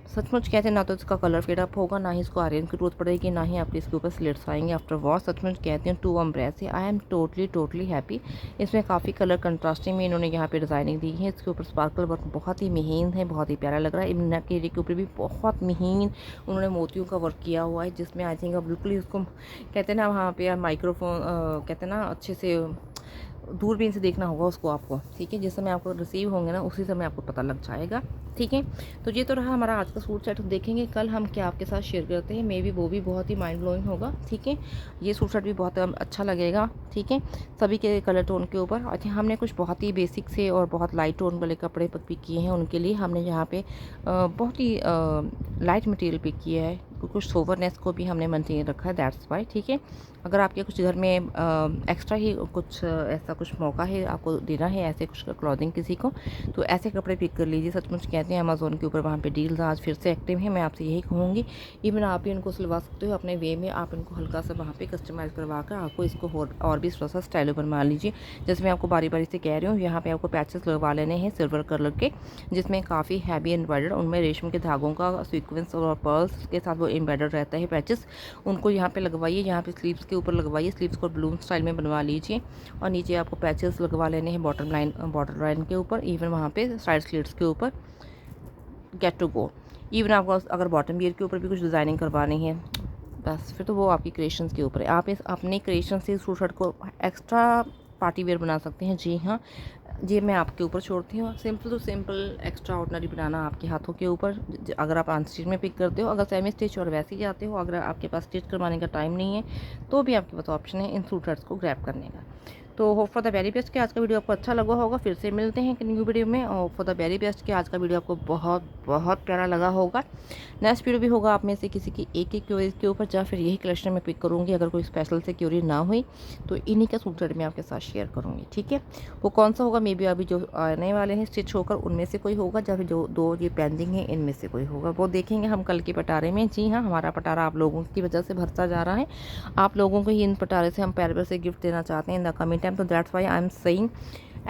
सचमुच कहते हैं ना तो इसका कलर फेड अप होगा, ना ही इसको आयरन की जरूरत पड़ेगी, ना ही आपके इसके ऊपर स्लिट्स आएंगे आफ्टर वॉश। सचमुच कहते हैं टू अम्ब्रेस है। I am totally happy. इसमें काफ़ी कलर कंट्रास्टिंग में इन्होंने यहाँ पे डिज़ाइनिंग दी है। इसके ऊपर स्पार्कल वर्क बहुत ही महीन है, बहुत ही प्यारा लग रहा है। इन नेक एरिया के ऊपर भी बहुत महीन उन्होंने मोतियों का वर्क किया हुआ है, जिसमें आई थिंक बिल्कुल ही उसको कहते हैं ना वहाँ पे माइक्रोफोन कहते हैं ना अच्छे से दूरबीन से देखना होगा उसको आपको, ठीक है। जिस समय आपको रिसीव होंगे ना उसी समय आपको पता लग जाएगा, ठीक है। तो ये तो रहा हमारा आज का सूट सेट। देखेंगे कल हम क्या आपके साथ शेयर करते हैं, मे बी वो भी बहुत ही माइंड ब्लोइंग होगा, ठीक है। ये सूट सेट भी बहुत अच्छा लगेगा, ठीक है, सभी के कलर टोन के ऊपर। अच्छा, हमने कुछ बहुत ही बेसिक से और बहुत लाइट टोन वाले कपड़े पिक किए हैं उनके लिए। हमने यहाँ पे बहुत ही लाइट मटेरियल पिक किया है, कुछ सोवरनेस को भी हमने मेंटेन रखा है, दैट्स वाई, ठीक है। अगर आपके कुछ घर में एक्स्ट्रा ही कुछ ऐसा कुछ मौका है आपको देना है ऐसे कुछ क्लॉथिंग किसी को, तो ऐसे कपड़े पिक कर लीजिए। सचमुच कहते हैं अमेज़ोन के ऊपर वहाँ पे डील्स आज फिर से एक्टिव है, मैं आपसे यही कहूँगी। इवन आप भी इनको सिलवा सकते हो अपने वे में, आप इनको हल्का सा वहाँ पे कस्टमाइज़ करवा कर आपको इसको और भी थोड़ा सा स्टाइल बनवा लीजिए। जैसे मैं आपको बारी बारी से कह रही हूँ, यहाँ पे आपको पैचेस लगवा लेने हैं सिल्वर कलर के, जिसमें काफ़ी हैवी एम्ब्रॉयडर्ड, उनमें रेशम के धागों का सीक्वेंस और पर्ल्स के साथ वो एम्बेडेड रहता है पैचेस, उनको यहाँ पे लगवाइए, यहाँ पे स्लीव्स के ऊपर लगवाइए, स्लीव्स को बलून स्टाइल में बनवा लीजिए और नीचे आपको पैचेस लगवा लेने हैं बॉटम लाइन के ऊपर, इवन वहाँ पे साइड स्लीव्स के ऊपर। Gate to go. इवन आपको अगर बॉटम वियर के ऊपर भी कुछ डिज़ाइनिंग करवानी है बस फिर तो वो आपकी क्रिएशंस के ऊपर है। आप इस अपने क्रिएशन से सूट शर्ट को एक्स्ट्रा पार्टी वेयर बना सकते हैं। जी हाँ, ये मैं आपके ऊपर छोड़ती हूँ। Simple to simple extraordinary बनाना आपके हाथों के ऊपर। अगर आप अनस्टिच में पिक करते हो, अगर सेमी स्टिच और वैसे ही जाते हो, अगर आपके पास स्टिच करवाने का टाइम नहीं है तो भी आपके पास ऑप्शन है इन सूट शर्ट्स को ग्रैब करने का। तो hope for the very best कि आज का वीडियो आपको अच्छा लगा होगा। फिर से मिलते हैं एक न्यू वीडियो में। और फॉर द वेरी बेस्ट कि आज का वीडियो आपको बहुत बहुत प्यारा लगा होगा। नेक्स्ट वीडियो भी होगा आप में से किसी की एक क्यूरीज के ऊपर, या फिर यही कलेक्शन में पिक करूँगी। अगर कोई स्पेशल से क्यूरी ना हुई तो इन्हीं का सूट मैं आपके साथ शेयर करूँगी, ठीक है। वो कौन सा होगा, मे बी अभी जो आने वाले हैं स्टिच होकर उनमें से कोई होगा, या फिर जो 2 ये पेंडिंग है इनमें से कोई होगा, वो देखेंगे हम कल के पटारे में। जी हाँ, हमारा पटारा आप लोगों की वजह से भरता जा रहा है। आप लोगों को ही इन पटारे से हम प्यार से गिफ्ट देना चाहते हैं इन द कमिंग टाइम। तो that's why I am saying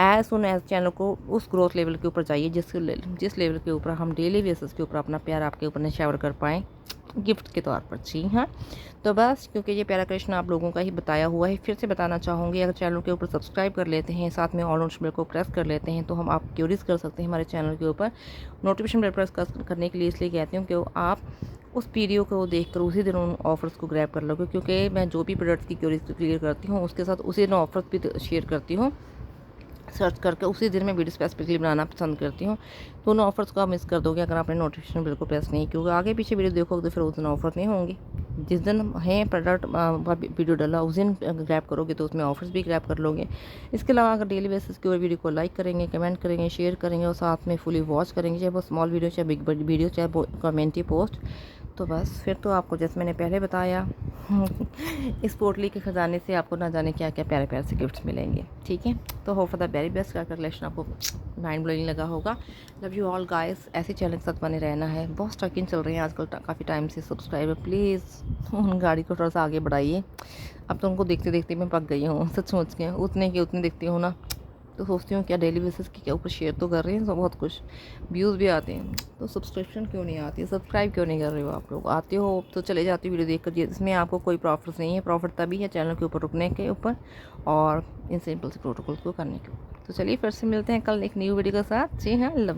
as soon as channel को उस ग्रोथ लेवल के ऊपर जाइए जिस लेवल के ऊपर हम डेली बेसिस के ऊपर अपना प्यार आपके ऊपर शावर कर पाएँ गिफ्ट के तौर पर। जी हाँ, तो बस क्योंकि ये प्यारा क्वेश्चन आप लोगों का ही बताया हुआ है, फिर से बताना चाहूँगी, अगर चैनल के ऊपर सब्सक्राइब कर लेते हैं, साथ में ऑल नोटिफिकेशन बेल को प्रेस कर लेते हैं, तो हम आप क्यूरीज कर सकते हैं हमारे चैनल के ऊपर। नोटिफिकेशन बेल प्रेस करने के लिए इसलिए कहती हूँ कि आप उस वीडियो को देखकर उसी दिन उन ऑफर्स को ग्रैब कर लोगे, क्योंकि मैं जो भी प्रोडक्ट्स की क्यूरीज क्लियर करती हूँ उसके साथ उसी दिन ऑफर्स भी शेयर करती हूँ। सर्च करके उसी दिन मैं वीडियो स्पेसिफिकली बनाना पसंद करती हूँ। दोनों ऑफर्स को आप मिस कर दोगे अगर आपने नोटिफिकेशन बिल को प्रेस नहीं, क्योंकि आगे पीछे वीडियो देखोगे तो फिर उस दिन ऑफर नहीं होंगे। जिस दिन है प्रोडक्ट वीडियो डाला उस दिन ग्रैब करोगे तो उसमें ऑफर्स भी ग्रैब कर लोगे। इसके अलावा अगर डेली बेसिस के ऊपर वीडियो को लाइक करेंगे, कमेंट करेंगे, शेयर करेंगे और साथ में फुली वॉच करेंगे, चाहे वो स्मॉल वीडियो चाहे बिग वीडियो चाहे वो कमेंटी पोस्ट, तो बस फिर तो आपको जैसे मैंने पहले बताया इस पोटली के ख़जाने से आपको ना जाने क्या क्या प्यारे प्यारे से गिफ्ट्स मिलेंगे, ठीक है। तो hope for the very best का कलेक्शन आपको माइंड ब्लोइंग लगा होगा। लव यू ऑल गाइस, ऐसे चैनल के साथ बने रहना है। बहुत स्टॉकिंग चल रही है आजकल काफ़ी टाइम से। सब्सक्राइबर प्लीज़ उन गाड़ी को थोड़ा सा आगे बढ़ाइए। अब तो उनको देखते देखते मैं पक गई हूँ, सच सोच के उतने के उतने देखती हूँ ना, तो सोचती हूँ क्या डेली बेसिस के क्या ऊपर शेयर तो कर रही हैं, तो बहुत कुछ व्यूज़ भी आते हैं, तो सब्सक्रिप्शन क्यों नहीं आती, सब्सक्राइब क्यों नहीं कर रहे हो आप लोग। आते हो तो चले जाते वीडियो देख कर, इसमें आपको कोई प्रॉफिट नहीं है। प्रॉफिट तभी है चैनल के ऊपर रुकने के ऊपर और इन सिंपल से प्रोटोकॉल को करने के ऊपर। तो चलिए फिर से मिलते हैं कल एक न्यू वीडियो के साथ। जी हाँ, लव।